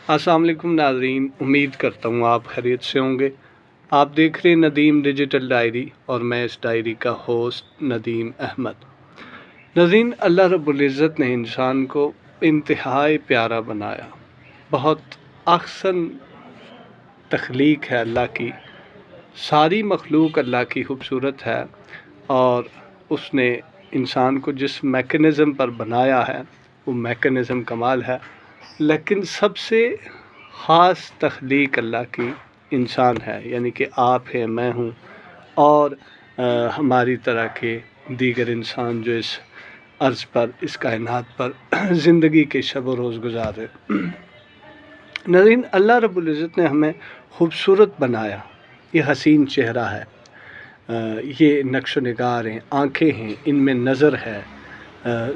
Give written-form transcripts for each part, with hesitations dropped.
अस्सलाम वालेकुम नाज़रीन, उम्मीद करता हूँ आप खैरियत से होंगे। आप देख रहे हैं नदीम डिजिटल डायरी और मैं इस डायरी का होस्ट नदीम अहमद। नाज़रीन, अल्लाह रब्बुल इज़्ज़त ने इंसान को इंतहाई प्यारा बनाया। बहुत अहसन तख्लीक है अल्लाह की। सारी मखलूक अल्लाह की खूबसूरत है और उसने इंसान को जिस मैकेनिज़्म पर बनाया है वो मैकेनिज़्म कमाल है। लेकिन सबसे ख़ास तख्लीक अल्लाह की इंसान है, यानी कि आप हैं, मैं हूँ और हमारी तरह के दीगर इंसान जो इस अर्ज़ पर, इस कायनात पर ज़िंदगी के शब व रोज़ गुज़ारे। नाज़रीन, अल्लाह रब्बुल इज़्ज़त ने हमें खूबसूरत बनाया। ये हसीन चेहरा है, ये नक्श व निगार हैं, आँखें हैं, इनमें नज़र है,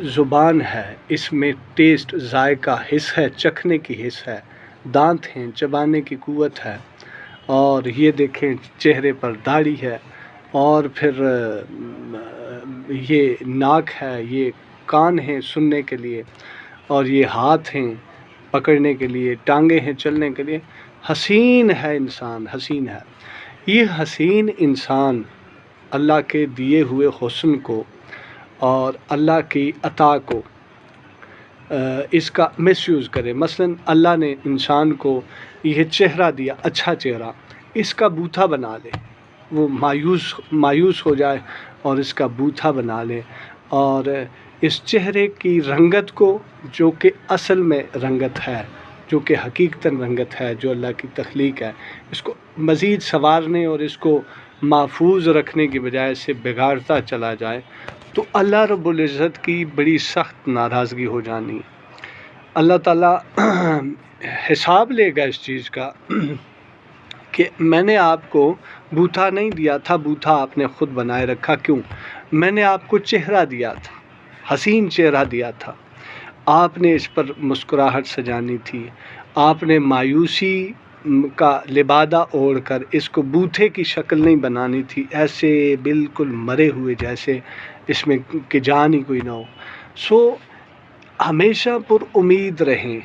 ज़ुबान है, इसमें टेस्ट जायका हिस्स है, चखने की हिस्स है, दांत हैं, चबाने की क़ुव्वत है और ये देखें चेहरे पर दाढ़ी है और फिर ये नाक है, ये कान हैं सुनने के लिए और ये हाथ हैं पकड़ने के लिए, टांगे हैं चलने के लिए। हसीन है इंसान, हसीन है। ये हसीन इंसान अल्लाह के दिए हुए हुस्न को और अल्लाह की अता को इसका मिसयूज़ करे। मसलन अल्लाह ने इंसान को यह चेहरा दिया, अच्छा चेहरा, इसका बूथा बना ले, वो मायूस हो जाए और इसका बूथा बना ले और इस चेहरे की रंगत को, जो कि असल में रंगत है, जो कि हकीकतन रंगत है, जो अल्लाह की तख्लीक है, इसको मज़ीद संवारने और इसको महफूज रखने की बजाय इसे बिगाड़ता चला जाए तो अल्लाह रब्बुल इज़्ज़त की बड़ी सख्त नाराज़गी हो जानी। अल्लाह ताला हिसाब लेगा इस चीज़ का कि मैंने आपको बूथा नहीं दिया था, बूथा आपने ख़ुद बनाए रखा। क्यों? मैंने आपको चेहरा दिया था, हसीन चेहरा दिया था, आपने इस पर मुस्कुराहट सजानी थी, आपने मायूसी का लिबादा ओढ़ कर इसको बूथे की शक्ल नहीं बनानी थी, ऐसे बिल्कुल मरे हुए जैसे, इसमें कि जान ही कोई ना हो। सो हमेशा पुर उम्मीद रहें।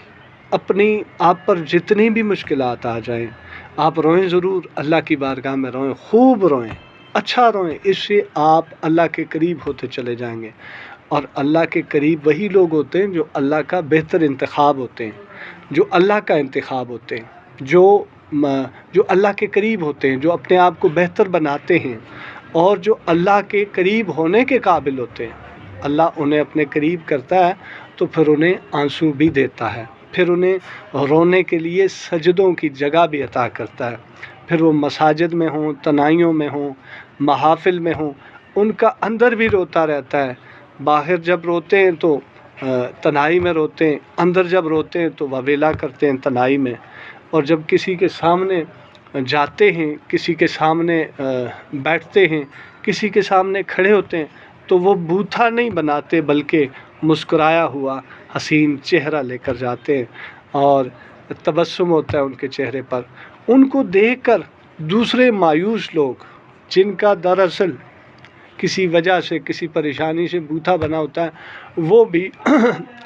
अपनी आप पर जितनी भी मुश्किलात आ जाएं, आप रोएं ज़रूर, अल्लाह की बारगाह में रोएं, खूब रोएं, अच्छा रोएं। इससे आप अल्लाह के करीब होते चले जाएंगे और अल्लाह के करीब वही लोग होते हैं जो अल्लाह का बेहतर इंतखाब होते हैं, जो अल्लाह का इंतखाब होते हैं, जो अल्लाह के करीब होते हैं, जो अपने आप को बेहतर बनाते हैं और जो अल्लाह के करीब होने के काबिल होते हैं। अल्लाह उन्हें अपने करीब करता है तो फिर उन्हें आंसू भी देता है, फिर उन्हें रोने के लिए सजदों की जगह भी अता करता है। फिर वो मसाजिद में हों, तनाइयों में हों, महाफिल में हों, उनका अंदर भी रोता रहता है। बाहर जब रोते हैं तो तनाई में रोते हैं, अंदर जब रोते हैं तो ववेला करते हैं तनाई में। और जब किसी के सामने जाते हैं, किसी के सामने बैठते हैं, किसी के सामने खड़े होते हैं तो वो बूथा नहीं बनाते बल्कि मुस्कुराया हुआ हसीन चेहरा लेकर जाते हैं और तबस्सुम होता है उनके चेहरे पर। उनको देखकर दूसरे मायूस लोग, जिनका दरअसल किसी वजह से, किसी परेशानी से बूथा बना होता है, वो भी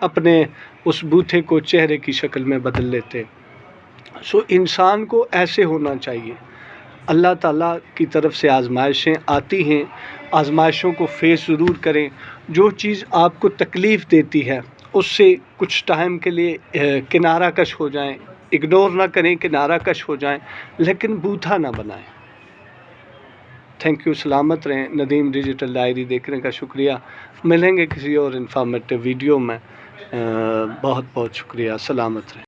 अपने उस बूथे को चेहरे की शक्ल में बदल लेते हैं। सो इंसान को ऐसे होना चाहिए। अल्लाह ताला की तरफ से आज़माइशें आती हैं, आज़माइशों को फेस ज़रूर करें। जो चीज़ आपको तकलीफ़ देती है उससे कुछ टाइम के लिए किनारा कश हो जाएं, इग्नोर ना करें, किनारा कश हो जाएं, लेकिन बूथा ना बनाएं। थैंक यू, सलामत रहें। नदीम डिजिटल डायरी देखने का शुक्रिया। मिलेंगे किसी और इन्फॉर्मेटिव वीडियो में। बहुत बहुत शुक्रिया, सलामत रहें।